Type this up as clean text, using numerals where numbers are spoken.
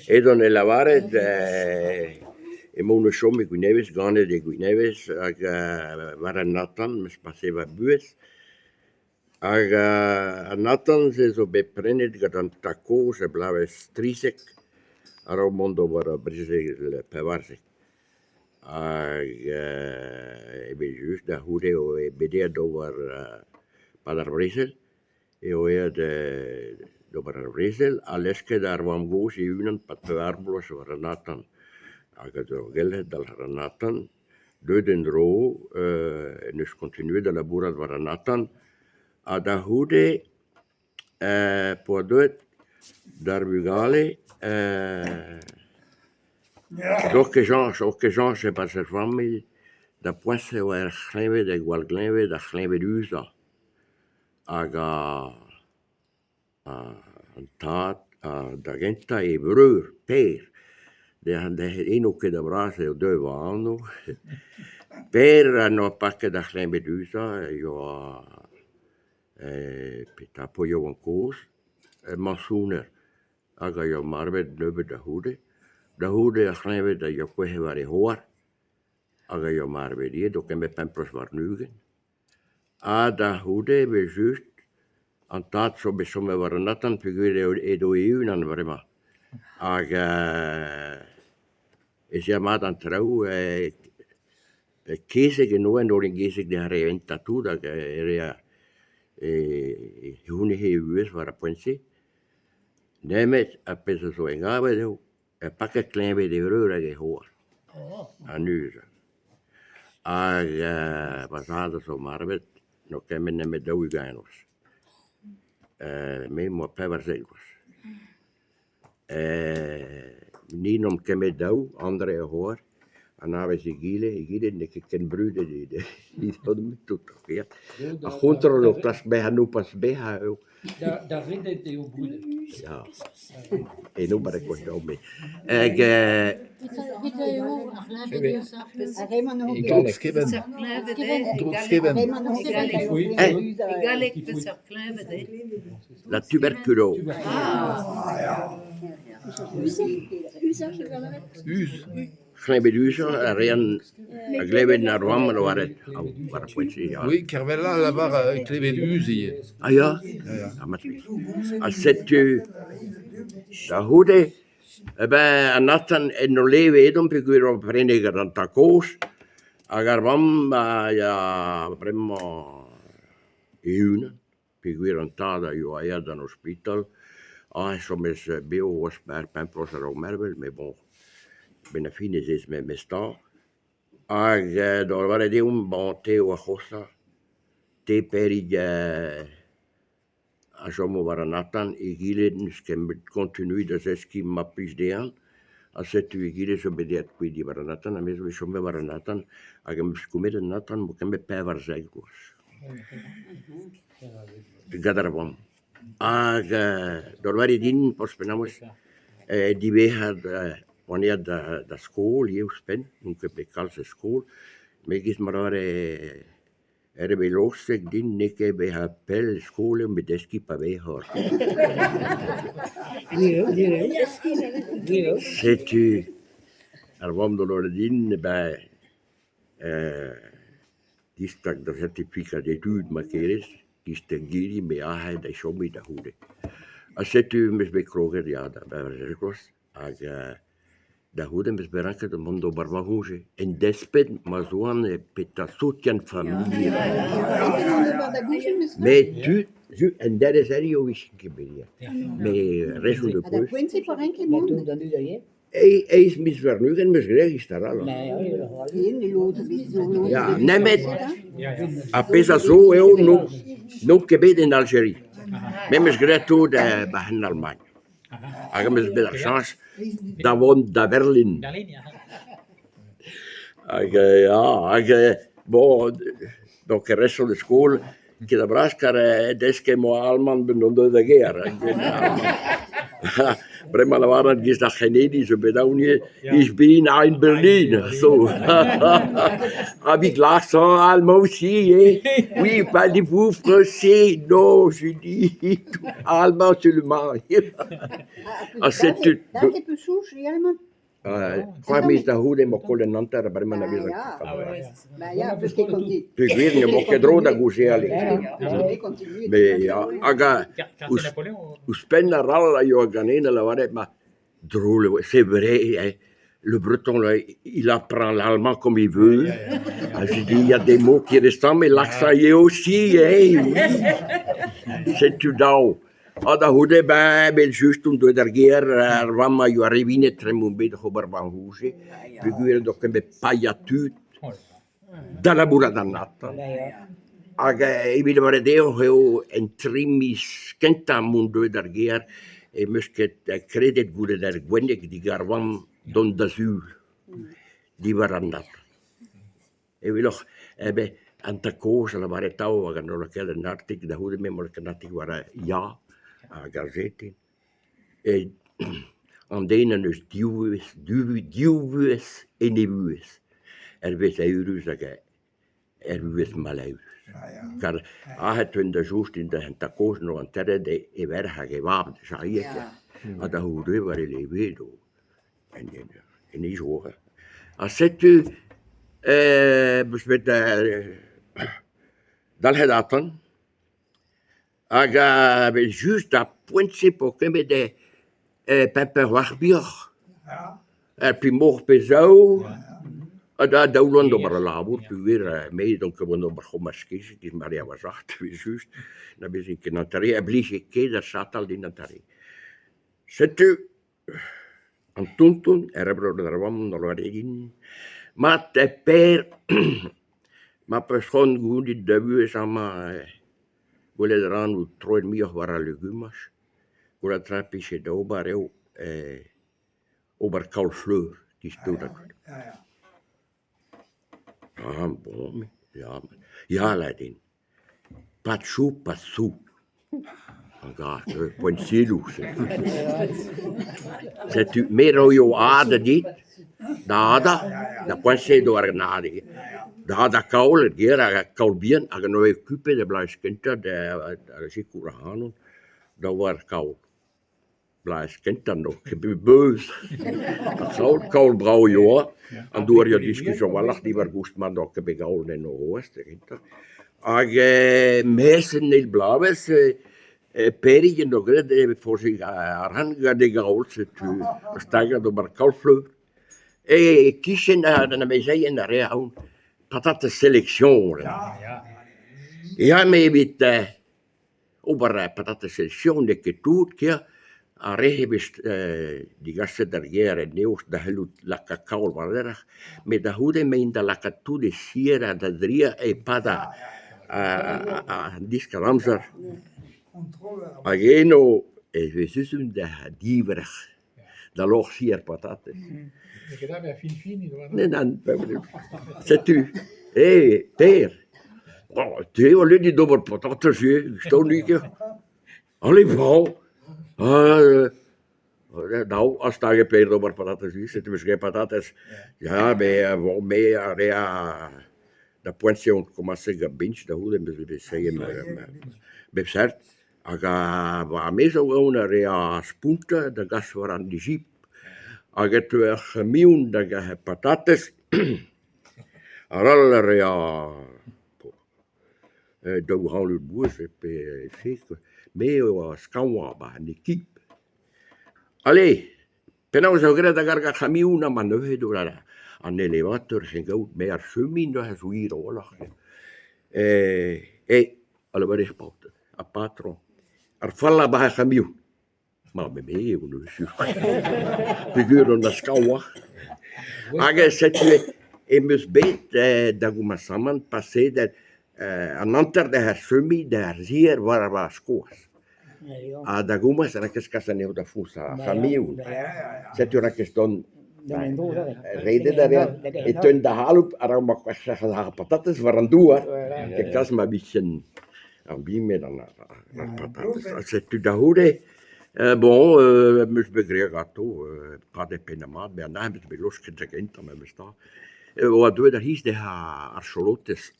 E dan lavare e mono sommi Guineves, gane de Guineves, waren Nathan, me spaseva bues. Nathan se zo beprenet gatan tako, se blave strisek, aro mondo vara brisek pevarsek. Ebe just da hude o bedea dovar padar brisel, e o dovar brisel, aleske dar vam goos i unan pat pevarbulos vara Nathan. Gelle dal Nathan, döden ro, nus continue de labura vara Nathan, a da hude poadoet dar bugale dokke Jean se pas ser famil da poisse o chleve de gwal gleve da chleve d'usa an taat da genta e breur per de eno che da brase o due anno per hanno pacche da chleve d'usa io pita po io un koos mansoener io marbe döbe da hude a chleve da io kwehe var i hoar io marbe die do ken me pempros var nugen da hude be just an taat so be somme var natan figure e do unan vrema e sia mat an trau kese genoen door in gesik de hare en tatu da area hune he us var a poensi nemet a pesa so engabe deu pakke kleve de vrura ge hoar anusa basada so marbet no kemen me deu ganos me mo pever zegos ninom keme deu andere hoor anave gile ne ken brude die me tutto via a controllo tas beha no pas beha Daar vindt de uw broeder. ja e no bare ko do me la tuberculose Schneebedusa, rien, ik leef naar Rwam, maar waar poëzie, ja. Oui, Carvela, là-bas, cleve d'usi. Ah ja? Ja. Als zet u, da hoede, bij Nathan en no leven edom, figuur op verenigd aan takoos, agar Rwam, ja, primo, iunen, figuur aan tada, jo, ja, dan hospital, soms bio was per pempros er ook merbel, maar bon. Ben fine is met staan. Daar waren die Theo Acosta, te peri a jomo waren Nathan, igile continu de zeski mappis dean. Als het u igile zo bedeert qui die waren Nathan, a mes we jomo waren Nathan, agam skumede Nathan, mo kembe pevar zegos. De gadarvam. Daar waren die pospenamos die we had wanneer de school hier spent, nu heb ik als school, maar ik is maar bij lossek die ik bij haar pel school met de skip bij haar. Zet u, kwam door die bij die stak de certificaat de duurt markeres, die stak giri met hij de show met de hoede. Als zet u met bij kroger ja daar bij rekos, da hude mes beranke de mondo barbahoge en desped mazuan peta soutien famille mais tu en der is er jo wischen geberia mais raison de plus is mis vernugen mes registrarlo ja nemet a pesa so eu no quebed en Algérie mes greto de bahan Allemagne Agames bij de chance, dat woont daar Berlin. Bon, donc rest van de school, che da brascare deske mo alman benoemde de geer. Prima la waren die dat genetische bedaunie, ich bin in Berlin, so. Avec l'accent allemand aussi, hein. Oui, parlez-vous français? Non, je dis allemand seulement. Ah, c'est tout. Daar heb je soes helemaal. Qua mis da hude mo con le nanter, prima na visa. Maar ja, perché continui. Puis guirne mo che droda gusiali. Mais ja, aga uspenna ralla io ganena la vare, ma drôle, c'est vrai, hein. Le breton, là, il apprend l'allemand comme il veut. Ah, je dis, il y a des mots qui restent, mais l'accent y est aussi, hein. C'est tout d'au. Ah, da hude ben just om door de geer, ramma io arrivine tremum bedo hober van huse, figure do che me paiatut dalla bura dannata. Aga e vi devare deo heu en trimis kenta mundo der geer e musket credet gure der gwennek di garvam don d'azul di varandata. E vi loch ebe anta cosa la varetau aga no la kelle nartik da hude me mo kanatik wara ja. A gazette. En aan de ene is duwes en nieuwes. Wees eurus dat wees malaus. Car het in de zoest in de takoos nog een terre de verha gewaapd zei ik. A da hoede waar je vedo. En is hoor. Als zet u besmet dal hedatan. Aga just a pointse pour que me de pepper warbier. Puis mor pesau. Da dauland op een labor, puis weer mee dan gewoon op een maskis, het is Maria was acht, wie just. Dan ben ik in Antari, oblige que daar zat al in Antari. Zet u aan tuntun, hebben we er wam nog wat in. Maar de per, maar persoon goed die de buur allemaal. Quelle erano 3.000 vara legumas, quella trapisce da obareu oberkaulfleur, die speelde. Ah, bom, ja, ja, Ladin. Patsou, patsou. Aga, poinsilus. Zet u meer ojo aarde niet, da poinse do arnadi. Da kaul, het gera kaulbien, aga no kupe de blaiskenta de sikurahanon, da war kaul. Blaiskenta nog, beus. Zout kaul brau joa, en door je discussie walach die war gust man nog begaul en no hoest. Aga messen nel blaves, perige nog red voor zich arhanga de gaul se tu, staga do bar kaulfleur. Kischen dan me zei en reaun. Patate selection. Ja, maar met over patate selection de que tout que a rehebist die gasten der jaren nieuws de hele la cacao waardig met de hoede mijn de la catu de sierra de drie e pada discalamser ageno e vesusum de dieverig de loch sier patates. Nee, dan zet u. Hé, Peer. Theo, alleen die domme patates, ik sta niet. Allee, vrouw. Nou, als daar geen Peer domme patates is, zitten we geen patates. Ja, maar de pointie commence a binge, de hoede, we zeggen, bezert. Aga, waar mee zou wonen, rea spunte, de gas voor aan die jeep. Aget we gemiun de patates, arallere ja, do halu boers pe meo skanwa ba ni kip. Allee, penau zo greda garga gemiun maar nu do la aan elevator geen goud meer sumin do has hier oorlog. Alle wat gespoten, a patron. Falla ba gemiun. Maar bij mij even dus. Figuren dat schouwen. Aga zet je in mijn bed dat we maar samen passen dat een ander de hersumi de herzier waar we schoos. Dat we maar zijn kassen niet op voet familie. Zet je dat dan reden daar ja. Het toen de haal op, maar ik zeg dat patates waren door. Ik kan maar een beetje En bien met dan patates. Als tu da hoede, bon, mus begreer gâteau, pas de penamat, ben dan hebben ze belost gezegd, maar we staan. Wat doe je daar hier, de archolotes.